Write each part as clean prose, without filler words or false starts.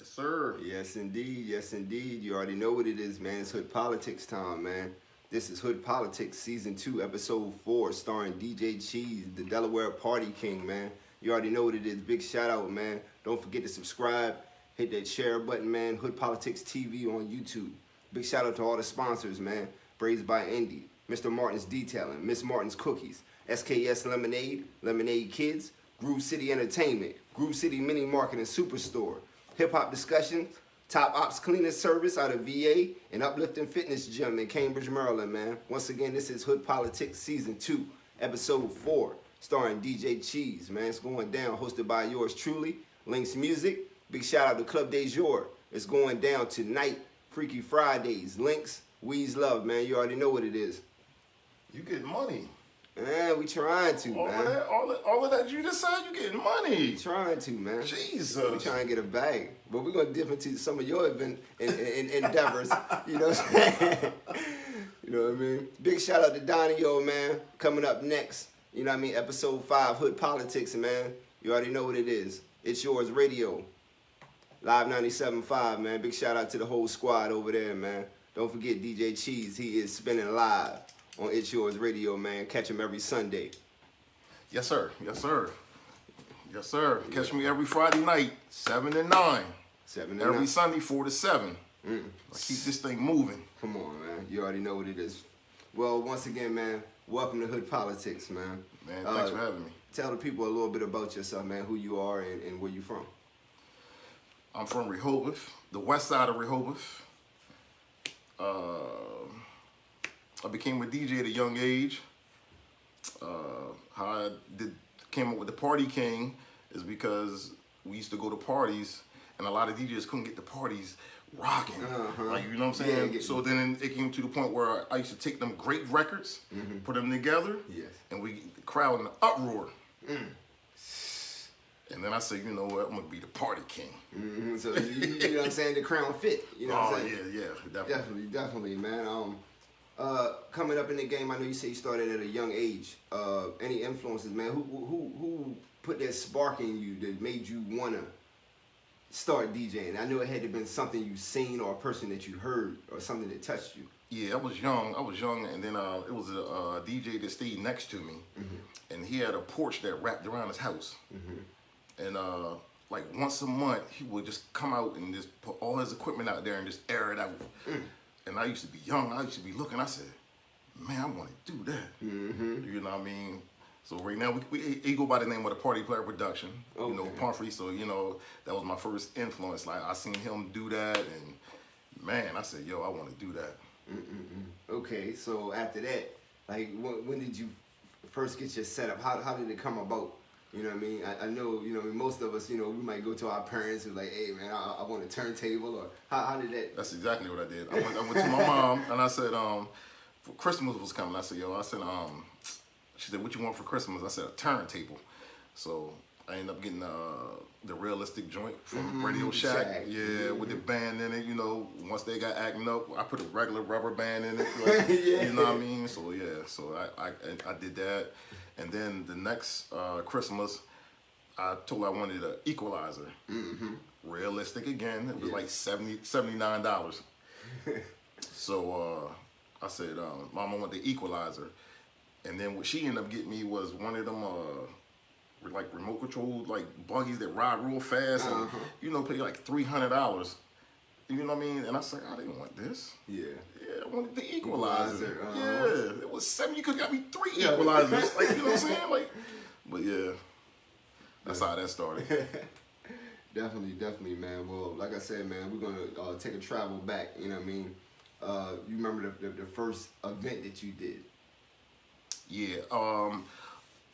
Yes, sir. Yes, indeed. Yes, indeed. You already know what it is, man. It's Hood Politics time, man. This is Hood Politics Season 2, Episode 4, starring DJ.CHEESE, the Delaware Party King, man. You already know what it is. Big shout out, man. Don't forget to subscribe. Hit that share button, man. Hood Politics TV on YouTube. Big shout out to all the sponsors, man. Braids by Indy, Mr. Martin's Detailing, Miss Martin's Cookies, SKS Lemonade, Lemonade Kids, Groove City Entertainment, Groove City Mini Market and Superstore, Hip Hop Discussions, Top Ops Cleaning Service out of VA, and Uplifting Fitness Gym in Cambridge, Maryland, man. Once again, this is Hood Politics Season 2, Episode 4, starring DJ.CHEESE, man. It's going down, hosted by yours truly, LYNX MUZIK. Big shout out to Club Des Jours. It's going down tonight, Freaky Fridays, LYNX, Weeze Love, man. You already know what it is. You getting money. Man, we trying to, man. All of that you just said, you getting money. Trying to, man. Jesus. We trying to get a bag. But we're going to dip into some of your endeavors. You know what I'm saying? You know what I mean? Big shout out to Donio, man. Coming up next, you know what I mean? Episode 5, Hood Politics, man. You already know what it is. It's Yours Radio. Live 97.5, man. Big shout out to the whole squad over there, man. Don't forget DJ.CHEESE. He is spinning live on It's Yours Radio, man. Catch him every Sunday. Yes, sir. Yes, sir. Yes, sir. Catch me every Friday night, 7 to 9. 7 to every 9. Sunday, 4 to 7. I keep this thing moving. Come on, man. You already know what it is. Well, once again, man, welcome to Hood Politics, man. Man, thanks for having me. Tell the people a little bit about yourself, man, who you are and where you from. I'm from Rehoboth, the west side of Rehoboth. I became a DJ at a young age. How I came up with the Party King is because we used to go to parties and a lot of DJs couldn't get the parties rocking. Like, you know what I'm saying? So then it came to the point where I used to take them great records, put them together, and we get the crowd in an uproar. And then I said, you know what, I'm gonna be the Party King. So you know what I'm saying? The crown fit. You know what I'm saying? Yeah, definitely, man. Coming up in the game, I know you say you started at a young age. Any influences, man? Who put that spark in you that made you wanna start DJing? I know it had to have been something you seen or a person that you heard or something that touched you. Yeah, I was young, and then it was a DJ that stayed next to me, and he had a porch that wrapped around his house. And like once a month, he would just come out and just put all his equipment out there and just air it out. And I used to be young. I used to be looking. I said, man, I want to do that. You know what I mean? So right now, he go by the name of the Party Player Production. You know, Pumphrey. So, you know, that was my first influence. Like, I seen him do that. And, man, I said, yo, I want to do that. Okay, so after that, like, when did you first get your setup? How did it come about? You know what I mean? I know, you know, most of us, you know, we might go to our parents who like, hey, man, I want a turntable, or how did that? That's exactly what I did. I went to my mom, and I said, for Christmas was coming. I said, yo, she said, what you want for Christmas? I said, a turntable. So I ended up getting the realistic joint from Radio Shack. Yeah, with the band in it, you know. Once they got acting up, I put a regular rubber band in it. Like, you know what I mean? So, yeah, so I did that. And then the next Christmas, I told her I wanted an equalizer. Realistic again. It was like $79. So I said, Mama, I want the equalizer. And then what she ended up getting me was one of them like remote controlled like buggies that ride real fast and you know pay like $300. You know what I mean? And I said, I didn't want this. Yeah, I wanted the equalizer. Yeah, it was 7. You could have got me 3 equalizers. Like, you know what I'm saying? Like, but yeah, that's how that started. Definitely, man. Well, like I said, man, we're gonna take a travel back. You know what I mean? You remember the first event that you did? Yeah.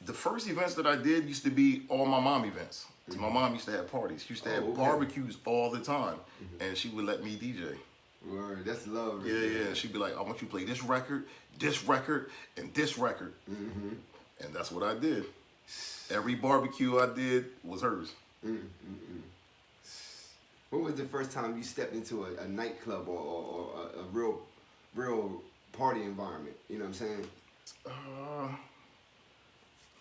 The first events that I did used to be all my mom events. So my mom used to have parties. She used to have barbecues all the time, and she would let me DJ. Word, that's love. Right? Yeah. She'd be like, I want you to play this record, and this record. And that's what I did. Every barbecue I did was hers. When was the first time you stepped into a nightclub or a real party environment? You know what I'm saying?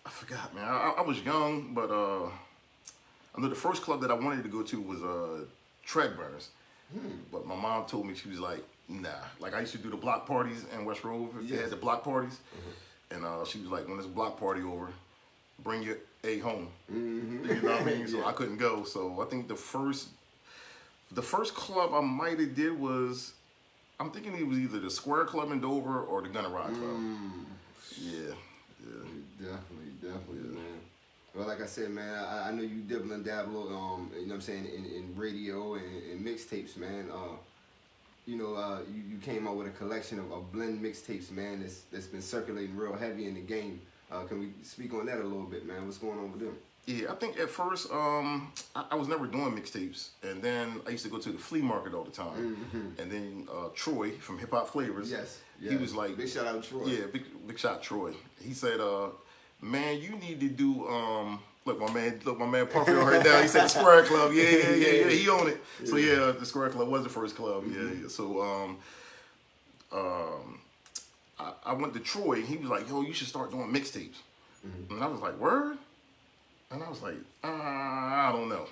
I forgot, man. I was young, but I know the first club that I wanted to go to was tread burners. But my mom told me, she was like, nah. Like I used to do the block parties in West Road. They had the block parties. And she was like, when there's a block party over, bring your A home. You know what I mean? So I couldn't go. So I think the first club I might have did was, I'm thinking it was either the Square Club in Dover or the Gunna Rock Club. Yeah. Definitely, man. Well, like I said, man, I know you dibble and dabble, you know what I'm saying, in radio and mixtapes, man. You came out with a collection of blend mixtapes, man, that's been circulating real heavy in the game. Can we speak on that a little bit, man? What's going on with them? Yeah, I think at first I was never doing mixtapes, and then I used to go to the flea market all the time. And then Troy from Hip Hop Flavors, he was like, big shout out to Troy. Yeah, big shout Troy. He said, man, you need to do look my man Puffy right now. He said the Square Club. Yeah, he owned it. So yeah, the Square Club was the first club. Yeah. So I went to Troy. He was like, yo, you should start doing mixtapes. And I was like, word? And I was like, I don't know.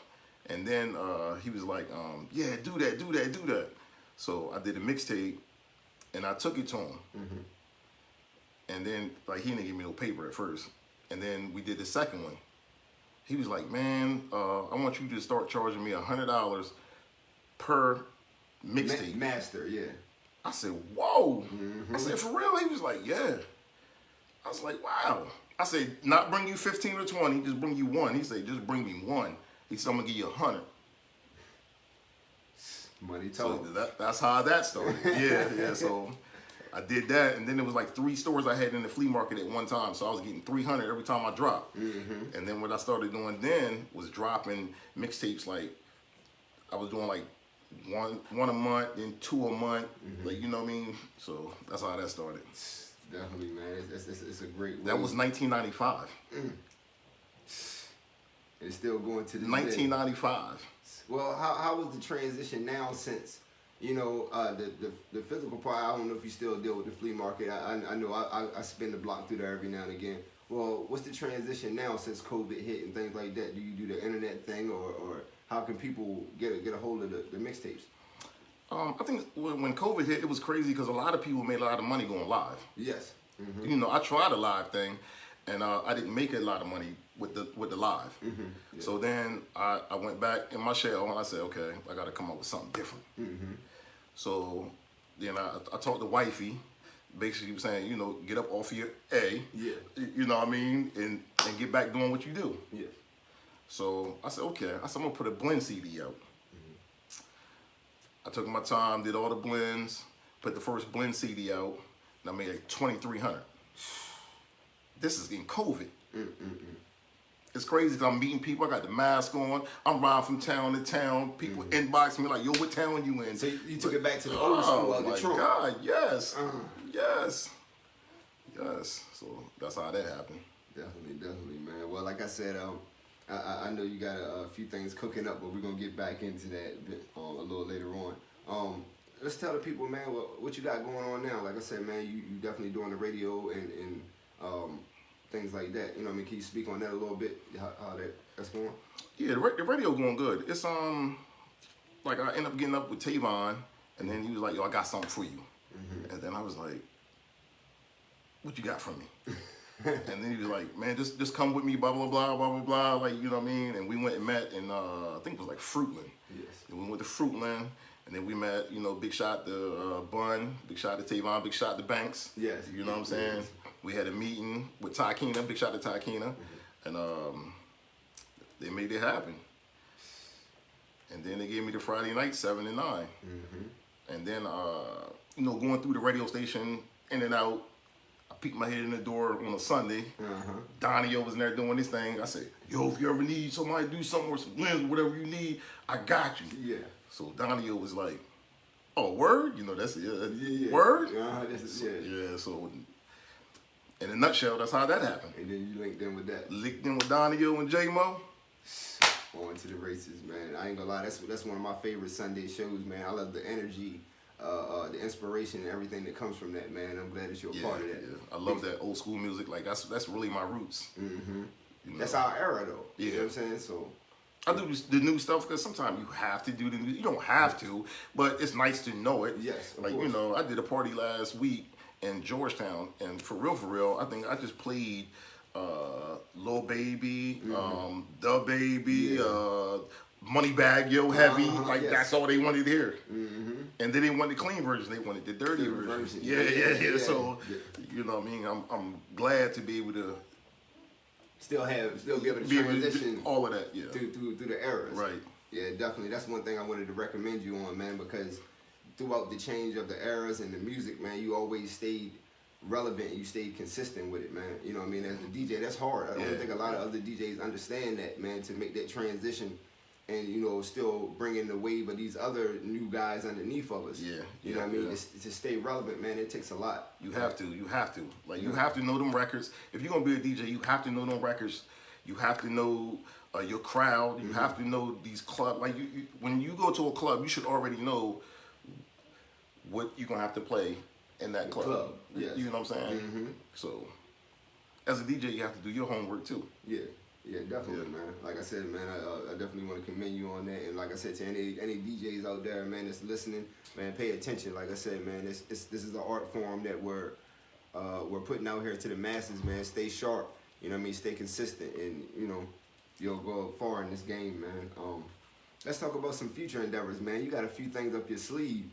And then he was like, yeah, do that. So I did a mixtape, and I took it to him. And then, like, he didn't give me no paper at first. And then we did the second one. He was like, man, I want you to start charging me $100 per mixtape. Master, yeah. I said, whoa. I said, for real? He was like, yeah. I was like, wow. I said, not bring you 15 or 20, just bring you one. He said, just bring me one. He said, I'm gonna give you 100. Money talk. So that's how that started. Yeah. So I did that, and then there was like 3 stores I had in the flea market at one time, so I was getting 300 every time I dropped. And then what I started doing then was dropping mixtapes. Like I was doing like one a month, then 2 a month. Like, you know what I mean? So that's how that started. Definitely, man. It's a great way. That was 1995. It's still going to this 1995. Day. Well, how was the transition now since, you know, the physical part? I don't know if you still deal with the flea market. I know I spin the block through there every now and again. Well, what's the transition now since COVID hit and things like that? Do you do the internet thing, or how can people get a hold of the mixtapes? I think when COVID hit, it was crazy because a lot of people made a lot of money going live. Yes. You know, I tried a live thing, and I didn't make a lot of money with the live. So then I went back in my shell and I said, okay, I got to come up with something different. So then I talked to wifey. Basically, he was saying, you know, get up off your A. You know what I mean, and get back doing what you do. So I said, okay. I said, I'm gonna put a blend CD out. I took my time, did all the blends, put the first blend CD out, and I made like 2,300. This is in COVID. It's crazy because I'm meeting people. I got the mask on. I'm riding from town to town. People inbox me like, yo, what town you in? So you took it back to the old school of Detroit. Oh, my God, yes. Yes. So that's how that happened. Definitely, man. Well, like I said, I know you got a few things cooking up, but we're going to get back into that a little later on. Let's tell the people, man, what you got going on now. Like I said, man, you definitely doing the radio and things like that. You know what I mean? Can you speak on that a little bit, how that's going? Yeah, the radio going good. It's, like I end up getting up with Tavon, and then he was like, yo, I got something for you. And then I was like, what you got for me? And then he was like, man, just come with me, blah, blah, blah, blah, blah, blah, like, you know what I mean? And we went and met in, I think it was like Fruitland. And we went to Fruitland, and then we met, you know, big shot to Bun, big shot to Tavon, big shot to Banks. You know what I'm saying? We had a meeting with Takina, big shot to Takina, and they made it happen. And then they gave me the Friday night 7 to 9. And then, you know, going through the radio station, in and out, I peeked my head in the door on a Sunday. Donnie was in there doing this thing. I said, yo, if you ever need somebody to do something or some lens or whatever you need, I got you. So Donnie was like, oh, word? You know, that's it. Word? So in a nutshell, that's how that happened. And then you linked in with that. Linked in with Donnie and J-Mo. On to the races, man. I ain't gonna lie, that's one of my favorite Sunday shows, man. I love the energy, the inspiration, and everything that comes from that, man. I'm glad that you're a part of that. I love that old school music. Like that's really my roots. You know? That's our era, though. You know what I'm saying? So I do the new stuff because sometimes you have to do the new. You don't have to, but it's nice to know it. Yes, of like course. you know, I did a party last week in Georgetown, and for real, I think I just played Lil Baby, Da Baby, Moneybag Yo Heavy. Like yes. that's all they wanted to hear. And they didn't want the clean version; they wanted the dirty version. Yeah. So you know what I mean. I'm glad to be able to. Still be able to transition all of that, through the eras. Right. Yeah, definitely. That's one thing I wanted to recommend you on, man, because throughout the change of the eras and the music, man, you always stayed relevant. You stayed consistent with it, man. You know what I mean? As a DJ, that's hard. I don't think a lot of other DJs understand that, man, to make that transition and, you know, still bring in the wave of these other new guys underneath of us. Yeah. You know what I mean? It's, to stay relevant, man, it takes a lot. You have to. Like, you have to know them records. If you're going to be a DJ, you have to know them records. You have to know your crowd. You have to know these clubs. Like, when you go to a club, you should already know what you're going to have to play in that club. Yes. You know what I'm saying? So, as a DJ, you have to do your homework, too. Yeah, definitely, man. Like I said, man, I definitely want to commend you on that. And like I said, to any DJs out there, man, that's listening, man, pay attention. Like I said, man, this is an art form that we're putting out here to the masses, man. Stay sharp, you know what I mean? Stay consistent, and you know, you'll go far in this game, man. Let's talk about some future endeavors, man. You got a few things up your sleeve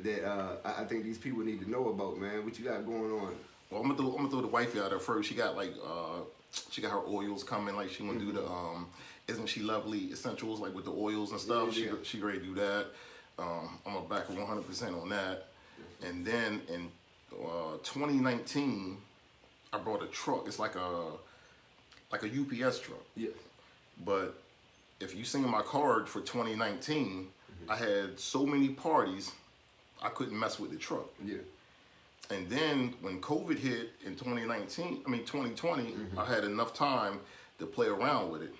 that I think these people need to know about, man. What you got going on? Well, I'm gonna throw the wifey out there first. She got like she got her oils coming. Like she gonna do the Isn't She Lovely essentials, like with the oils and stuff. She ready to do that. I'm gonna back her 100% on that. And then in 2019, I brought a truck. It's like a UPS truck. Yeah. But if you seen my card for 2019, I had so many parties, I couldn't mess with the truck. Yeah. And then when COVID hit in 2020, I had enough time to play around with it.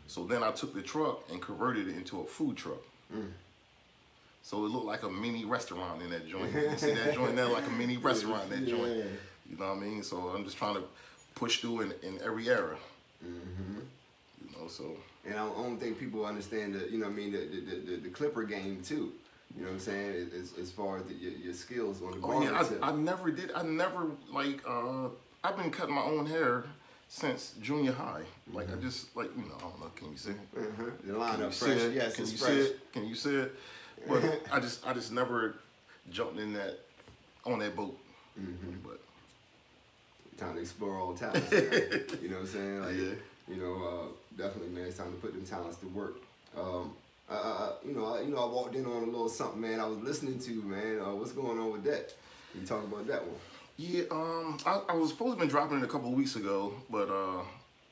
So then I took the truck and converted it into a food truck. So it looked like a mini restaurant in that joint. You see that joint there, like a mini restaurant in that joint. You know what I mean? So I'm just trying to push through in every era. You know, so. And I don't think people understand the, you know what I mean, the Clipper game too. You know what I'm saying? As far as your skills on the bar. Oh yeah, I never did. I never like. I've been cutting my own hair since junior high. Like I just like, you know, I don't know. Can you see it? The lineup fresh. Yes, can it's you fresh. see it? Can you see it? But I just never jumped in on that boat. But time to explore all talents. You know what I'm saying? Like, you know, definitely, man. It's time to put them talents to work. You know, I walked in on a little something, man. I was listening to, man. What's going on with that? Can you talk about that one? Yeah, I was supposed to have been dropping it a couple of weeks ago, but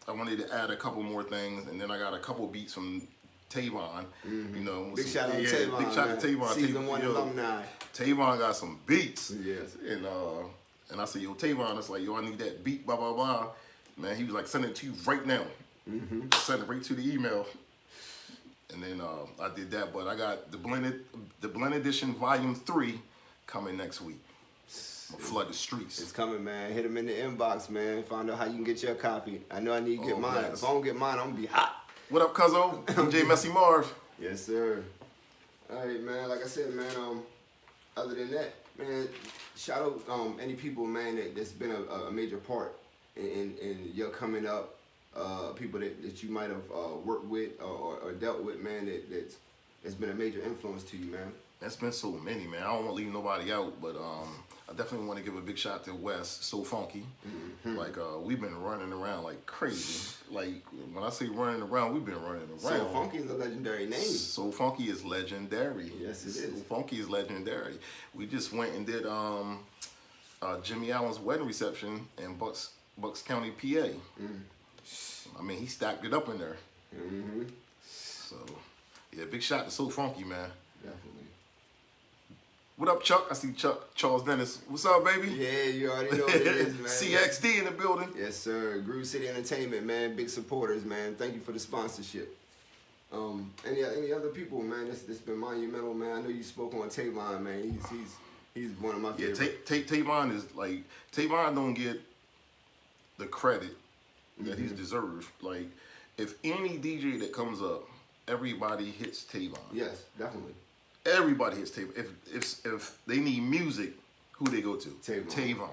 I wanted to add a couple more things, and then I got a couple beats from Tavon. You know, big shout out to Tavon. Big shout out to Tavon. Season 1 alumni. Tavon got some beats. Yes. And I said, yo, Tavon, it's like, yo, I need that beat, blah blah blah. Man, he was like, send it to you right now. Send it right to the email. And then I did that, but I got the blend edition volume 3 coming next week. I'm gonna flood the streets. It's coming, man. Hit them in the inbox, man. Find out how you can get your copy. I know I need to get mine. Yes. If I don't get mine, I'm gonna be hot. What up, cuzzo? DJ Messy Marv. Yes, sir. All right, man. Like I said, man. Other than that, man, shout out any people, man, that's been a major part in your coming up. People that you might have worked with or dealt with, man, that's been a major influence to you, man. That's been so many, man. I don't want to leave nobody out, but I definitely want to give a big shout to Wes, So Funky. Like, we've been running around like crazy. Like, when I say running around, we've been running around. So Funky is a legendary name. So Funky is legendary. Yes, it is. So Funky is legendary. We just went and did Jimmy Allen's wedding reception in Bucks County, PA. I mean, he stacked it up in there. So, yeah, big shout to So Funky, man. Definitely. What up, Chuck? I see Chuck Charles Dennis. What's up, baby? Yeah, you already know what it is, man. CXD in the building. Yes, sir. Groove City Entertainment, man. Big supporters, man. Thank you for the sponsorship. Any other people, man? That's been monumental, man. I know you spoke on Tavon, man. He's one of my favorites. Yeah, Tavon is like, Tavon don't get the credit that he's deserved. Like, if any DJ that comes up everybody hits Tavon. Yes, definitely. Everybody hits Tavon. If they need music, who they go to? Tavon.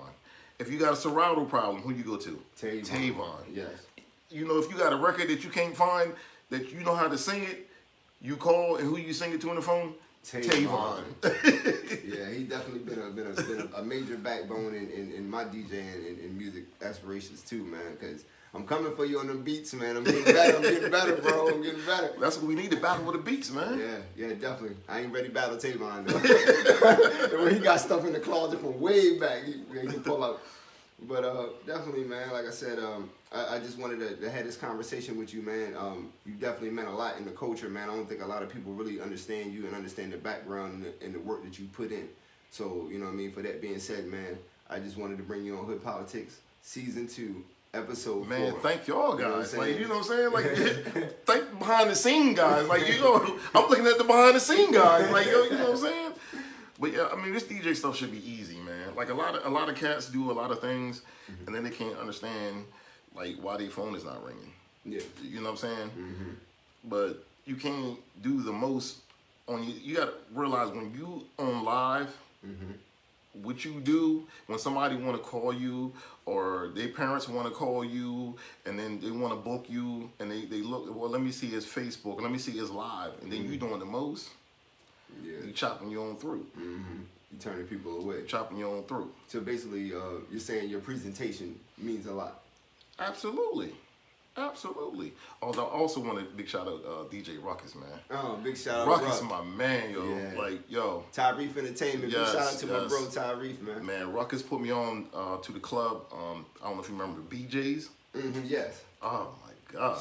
If you got a Serato problem, who you go to? Tavon. Yes. You know, if you got a record that you can't find, that you know how to sing it, you call, and who you sing it to on the phone? Tavon. Yeah, he definitely been a major backbone in my DJing and music aspirations too, man. Cause I'm coming for you on the beats, man. I'm getting better. I'm getting better, bro. I'm getting better. That's what we need to battle with the beats, man. Yeah, definitely. I ain't ready to battle Tavon though. When he got stuff in the closet from way back, he can pull out. But definitely, man. Like I said, I just wanted to have this conversation with you, man. You definitely meant a lot in the culture, man. I don't think a lot of people really understand you and understand the background and the work that you put in. So, you know what I mean? For that being said, man, I just wanted to bring you on Hood Politics Season 2, Episode 4. Man, thank y'all guys. You know what I'm saying? Like, thank behind the scene guys. Like, you know, I'm looking at the behind the scene guys. Like, yo, you know what I'm saying? But yeah, I mean, this DJ stuff should be easy, man. Like a lot of cats do a lot of things, and then they can't understand like why their phone is not ringing. Yeah, you know what I'm saying? But you can't do the most on you. You gotta realize when you on live, what you do when somebody want to call you or their parents want to call you, and then they want to book you, and they look. Well, let me see his Facebook, and let me see his live, and then you doing the most. Yeah. You chopping your own throat. You turning people away. Chopping your own throat. So basically, you're saying your presentation means a lot. Absolutely. Absolutely. Although I also want a big shout out DJ Ruckus, man. Oh, big shout out Ruckus is my man, yo. Yeah. Like, yo. Tyrese Entertainment. Big shout out to my bro Tyrese, man. Man, Ruckus put me on to the club. I don't know if you remember the BJ's. Yes. Oh my God.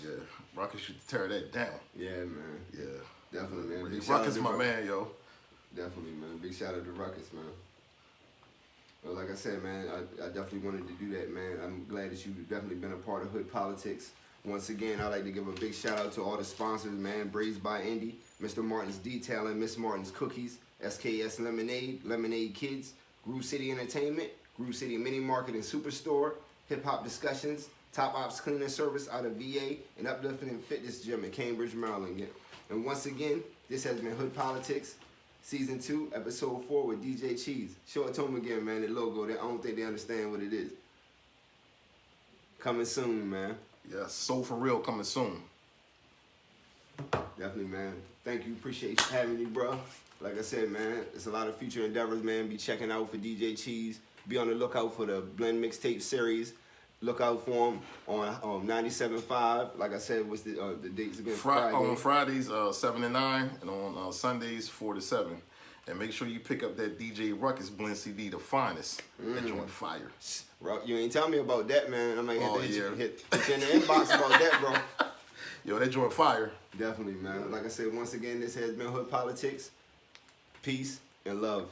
Yeah. Ruckus should tear that down. Yeah, man. Yeah. Definitely, man. Big Ruckus is my man, yo. Definitely, man. Big shout out to Ruckus, man. Well, like I said, man, I definitely wanted to do that, man. I'm glad that you've definitely been a part of Hood Politics. Once again, I'd like to give a big shout out to all the sponsors, man. Braised by Indy, Mr. Martin's Detailing, Miss Martin's Cookies, SKS Lemonade, Lemonade Kids, Groove City Entertainment, Groove City Mini Market and Superstore, Hip Hop Discussions, Top Ops Cleaning Service out of VA, and Uplifting and Fitness Gym in Cambridge, Maryland. And once again, this has been Hood Politics, Season 2, Episode 4 with DJ.CHEESE. Show it to them again, man, the logo. I don't think they understand what it is. Coming soon, man. Yeah, So For Real coming soon. Definitely, man. Thank you. Appreciate you having me, bro. Like I said, man, it's a lot of future endeavors, man. Be checking out for DJ.CHEESE. Be on the lookout for the Blend Mixtape Series. Look out for them on 97.5. Like I said, what's the dates again? On Fridays, 7 to 9, and on Sundays, 4 to 7. And make sure you pick up that DJ Ruckus Blend CD, the finest. That joint fire. You ain't tell me about that, man. I might have to hit you in the inbox about that, bro. Yo, that joint fire. Definitely, man. Like I said, once again, this has been Hood Politics. Peace and love.